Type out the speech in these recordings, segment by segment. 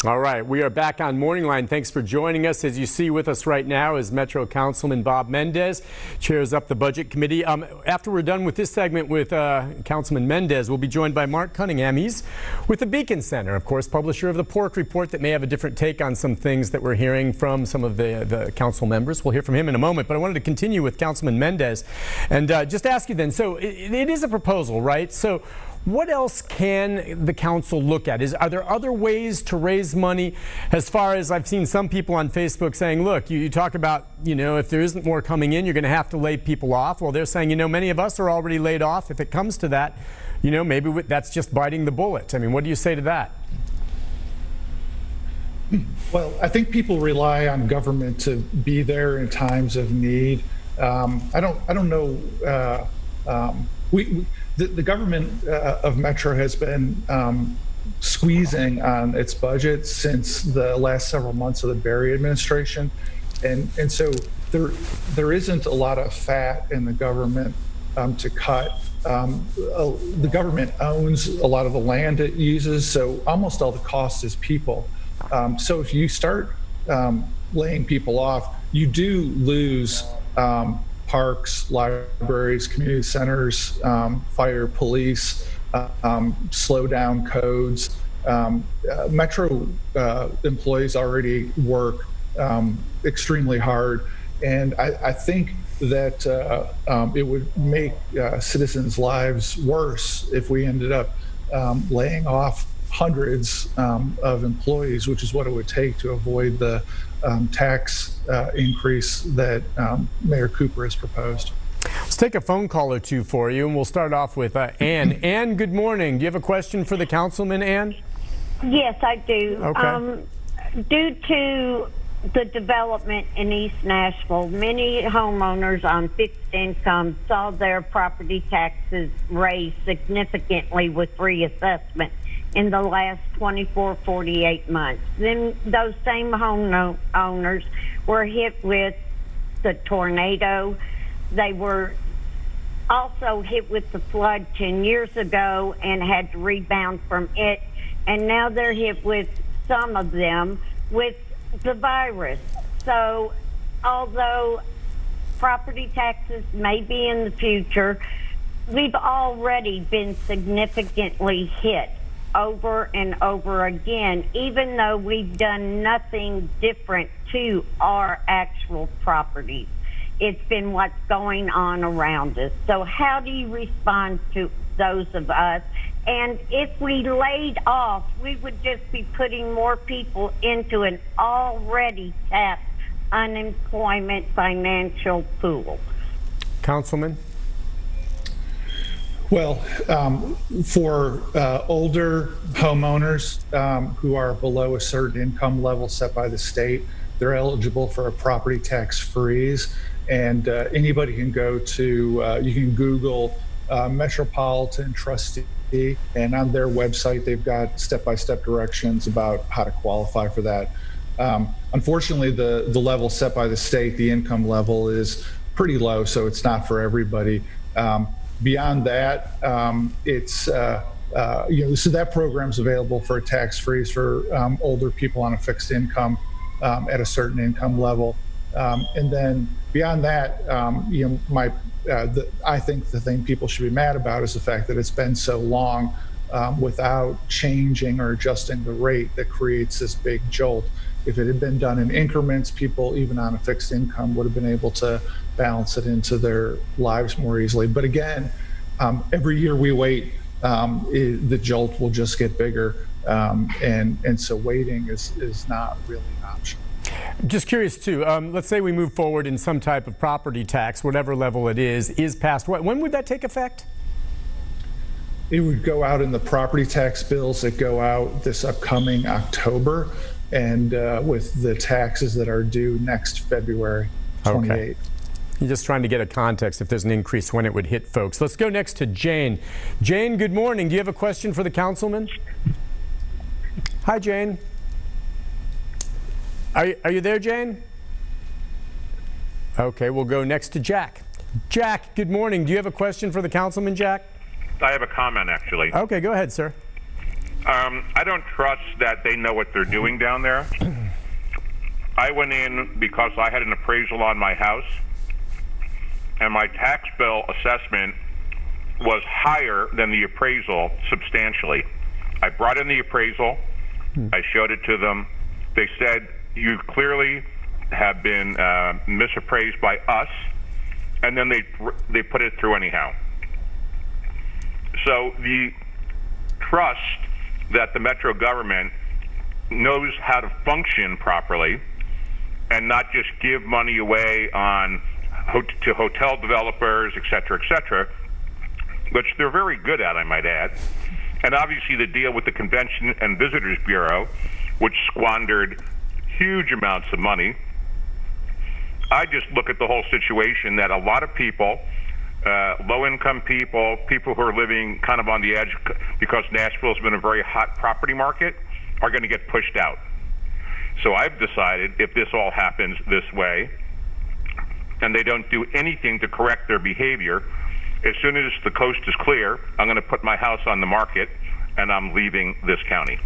All right, we are back on MorningLine. Thanks for joining us. As you see with us right now is Metro Councilman Bob Mendes, chairs up the Budget Committee. After we're done with this segment with Councilman Mendes, we'll be joined by Mark Cunningham. He's with the Beacon Center, of course, publisher of the Pork Report that may have a different take on some things that we're hearing from some of the council members. We'll hear from him in a moment, but I wanted to continue with Councilman Mendes and just ask you then, so it is a proposal, right? So what else can the council look at? Are there other ways to raise money? As far as I've seen some people on Facebook saying, look, you talk about, if there isn't more coming in, you're going to have to lay people off. Well, they're saying, many of us are already laid off. If it comes to that, maybe that's just biting the bullet. I mean, what do you say to that? Well, I think people rely on government to be there in times of need. I don't know. The government of Metro has been squeezing on its budget since the last several months of the Berry administration, and so there isn't a lot of fat in the government to cut. The government owns a lot of the land it uses, so almost all the cost is people. So if you start laying people off, you do lose parks, libraries, community centers, fire, police, slow down codes. Metro employees already work extremely hard, and I think that it would make citizens' lives worse if we ended up laying off hundreds of employees, which is what it would take to avoid the tax increase that Mayor Cooper has proposed. Let's take a phone call or two for you, and we'll start off with Ann. Ann, good morning. Do you have a question for the councilman, Ann? Yes, I do. Okay. Due to the development in East Nashville, many homeowners on fixed income saw their property taxes raised significantly with reassessment in the last 48 months. Then those same homeowners were hit with the tornado. They were also hit with the flood 10 years ago and had to rebound from it. And now they're hit with, some of them, with the virus. So although property taxes may be in the future, we've already been significantly hit over and over again, even though we've done nothing different to our actual properties. It's been what's going on around us. So how do you respond to those of us? And if we laid off, we would just be putting more people into an already tapped unemployment financial pool. Councilman? Well, for older homeowners who are below a certain income level set by the state, they're eligible for a property tax freeze. And anybody can go to, you can Google Metropolitan Trustee, and on their website, they've got step-by-step directions about how to qualify for that. Unfortunately, the level set by the state, the income level, is pretty low, so it's not for everybody. Beyond that, it's so that program's available for a tax freeze for older people on a fixed income at a certain income level, and then beyond that, I think the thing people should be mad about is the fact that it's been so long without changing or adjusting the rate that creates this big jolt. If it had been done in increments, people even on a fixed income would have been able to balance it into their lives more easily. But again, every year we wait, the jolt will just get bigger. And so waiting is not really an option. Just curious too, let's say we move forward in some type of property tax, whatever level it is passed. When would that take effect? It would go out in the property tax bills that go out this upcoming October, and with the taxes that are due next February 28th. Okay. You're just trying to get a context if there's an increase when it would hit folks. Let's go next to Jane. Jane, good morning. Do you have a question for the councilman? Hi, Jane. Are you there, Jane? Okay, we'll go next to Jack. Jack, good morning. Do you have a question for the councilman, Jack? I have a comment, actually. Okay, go ahead, sir. I don't trust that they know what they're doing down there. I went in because I had an appraisal on my house, and my tax bill assessment was higher than the appraisal substantially. I brought in the appraisal. I showed it to them. They said, you clearly have been misappraised by us, and then they put it through anyhow. So the trust that the Metro government knows how to function properly and not just give money away to hotel developers, et cetera, which they're very good at, I might add. And obviously the deal with the Convention and Visitors Bureau, which squandered huge amounts of money. I just look at the whole situation that a lot of people, low-income people, people who are living kind of on the edge because Nashville's been a very hot property market, are going to get pushed out. So I've decided if this all happens this way and they don't do anything to correct their behavior, as soon as the coast is clear, I'm going to put my house on the market and I'm leaving this county.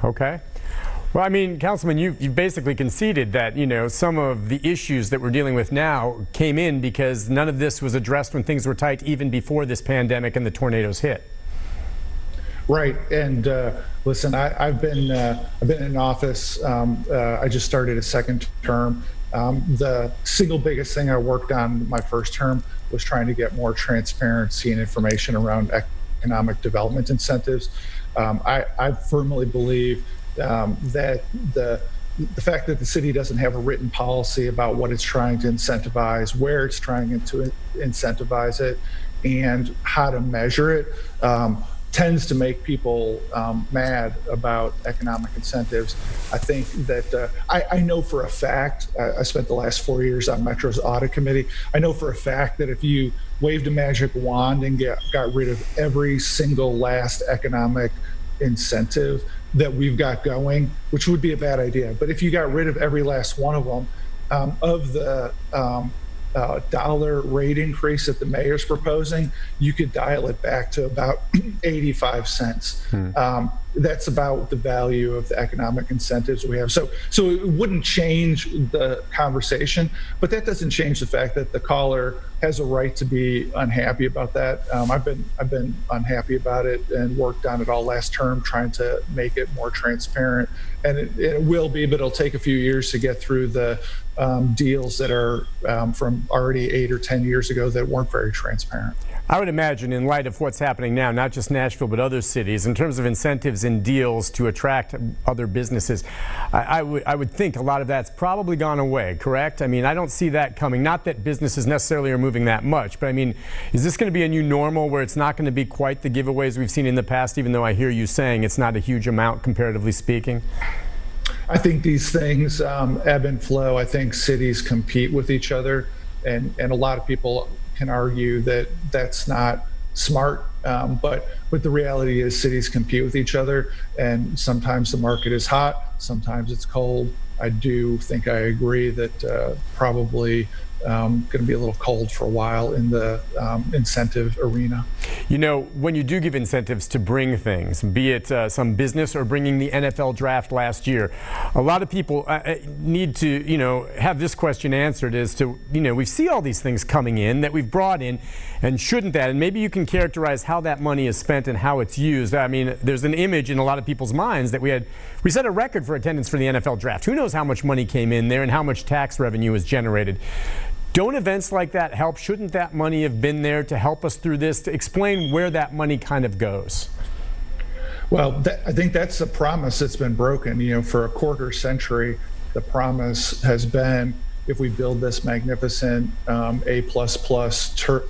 Okay. Well, I mean, Councilman, you've basically conceded that, you know, some of the issues that we're dealing with now came in because none of this was addressed when things were tight even before this pandemic and the tornadoes hit. Right, and listen, I've been in office. I just started a second term. The single biggest thing I worked on my first term was trying to get more transparency and information around economic development incentives. I firmly believe that the fact that the city doesn't have a written policy about what it's trying to incentivize, where it's trying to incentivize it, and how to measure it tends to make people mad about economic incentives. I think that I know for a fact, I spent the last 4 years on Metro's audit committee. I know for a fact that if you waved a magic wand and got rid of every single last economic incentive that we've got going, which would be a bad idea, but if you got rid of every last one of them, of the dollar rate increase that the mayor's proposing, you could dial it back to about 85 cents. That's about the value of the economic incentives we have. So it wouldn't change the conversation, but that doesn't change the fact that the caller has a right to be unhappy about that. I've been unhappy about it and worked on it all last term, trying to make it more transparent. And it will be, but it'll take a few years to get through the deals that are from already 8 or 10 years ago that weren't very transparent. I would imagine, in light of what's happening now, not just Nashville but other cities, in terms of incentives and deals to attract other businesses, I would think a lot of that's probably gone away, correct? I mean, I don't see that coming. Not that businesses necessarily are moving that much, but I mean, is this going to be a new normal where it's not going to be quite the giveaways we've seen in the past, even though I hear you saying it's not a huge amount comparatively speaking? I think these things ebb and flow. I think cities compete with each other, and a lot of people can argue that that's not smart, but the reality is cities compete with each other, and sometimes the market is hot, sometimes it's cold. I do think I agree that probably going to be a little cold for a while in the incentive arena. You know, when you do give incentives to bring things, be it some business or bringing the NFL draft last year, a lot of people need to, you know, have this question answered as to, you know, we see all these things coming in that we've brought in, and shouldn't that? And maybe you can characterize how that money is spent and how it's used. I mean, there's an image in a lot of people's minds that we set a record for attendance for the NFL draft. Who knows how much money came in there and how much tax revenue was generated? Don't events like that help? Shouldn't that money have been there to help us through this, to explain where that money kind of goes? Well, I think that's a promise that's been broken. You know, for a quarter century, the promise has been, if we build this magnificent A++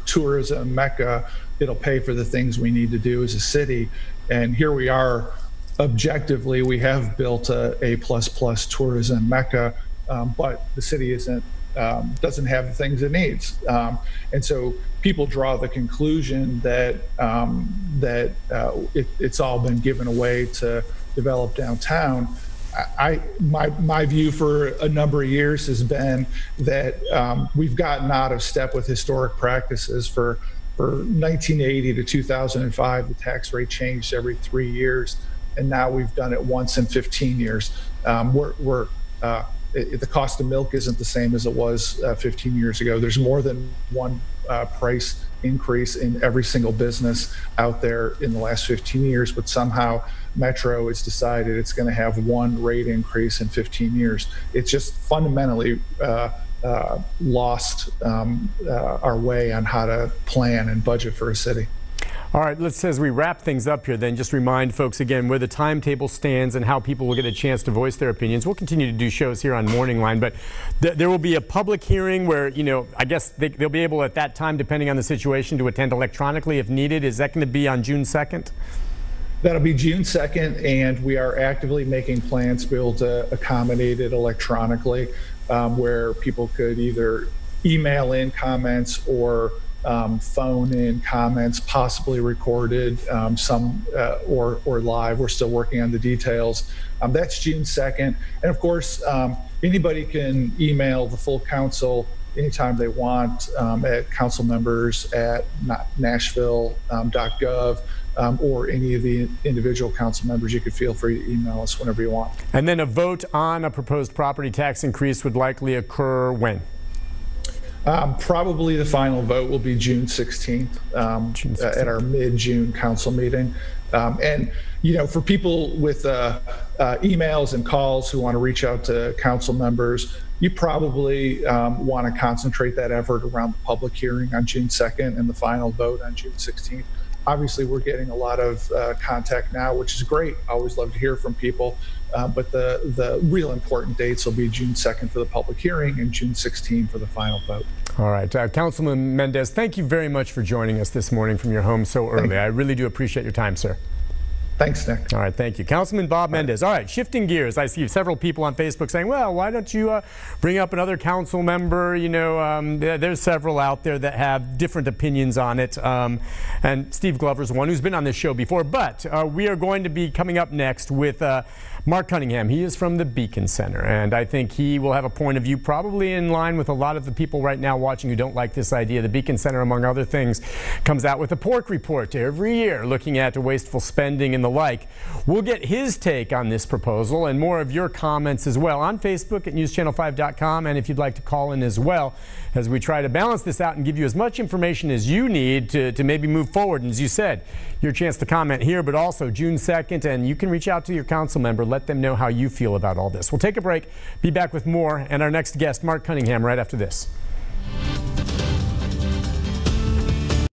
tourism mecca, it'll pay for the things we need to do as a city. And here we are, objectively, we have built a A++ tourism mecca, but the city doesn't have the things it needs, and so people draw the conclusion that it's all been given away to develop downtown. My view for a number of years has been that we've gotten out of step with historic practices for For 1980 to 2005, the tax rate changed every 3 years, and now we've done it once in 15 years. The cost of milk isn't the same as it was 15 years ago. There's more than one price increase in every single business out there in the last 15 years, but somehow Metro has decided it's going to have one rate increase in 15 years. It's just fundamentally lost our way on how to plan and budget for a city. All right, let's, as we wrap things up here, then just remind folks again where the timetable stands and how people will get a chance to voice their opinions. We'll continue to do shows here on Morning Line, but there will be a public hearing where, you know, I guess they'll be able at that time, depending on the situation, to attend electronically if needed. Is that going to be on June 2nd? That'll be June 2nd, and we are actively making plans to be able to accommodate it electronically, where people could either email in comments or phone in comments, possibly recorded, some or live. We're still working on the details. That's June 2nd. And of course, anybody can email the full council anytime they want at councilmembers@nashville.gov, or any of the individual council members. You could feel free to email us whenever you want. And then a vote on a proposed property tax increase would likely occur when? Probably the final vote will be June 16th, at our mid-June council meeting. And, you know, for people with emails and calls who want to reach out to council members, you probably want to concentrate that effort around the public hearing on June 2nd and the final vote on June 16th. Obviously, we're getting a lot of contact now, which is great. I always love to hear from people. But the real important dates will be June 2nd for the public hearing and June 16th for the final vote. All right. Councilman Mendes, thank you very much for joining us this morning from your home so early. I really do appreciate your time, sir. Thanks, Nick. All right, thank you. Councilman Bob Mendes. All right, shifting gears. I see several people on Facebook saying, well, why don't you bring up another council member? You know, there's several out there that have different opinions on it. And Steve Glover's one who's been on this show before. But we are going to be coming up next with Mark Cunningham. He is from the Beacon Center, and I think he will have a point of view probably in line with a lot of the people right now watching who don't like this idea. The Beacon Center, among other things, comes out with a pork report every year looking at wasteful spending and the like. We'll get his take on this proposal and more of your comments as well on Facebook at newschannel5.com, and if you'd like to call in as well as we try to balance this out and give you as much information as you need to maybe move forward. And as you said, your chance to comment here, but also June 2nd, and you can reach out to your council member. Let them know how you feel about all this. We'll take a break, be back with more, and our next guest, Mark Cunningham, right after this.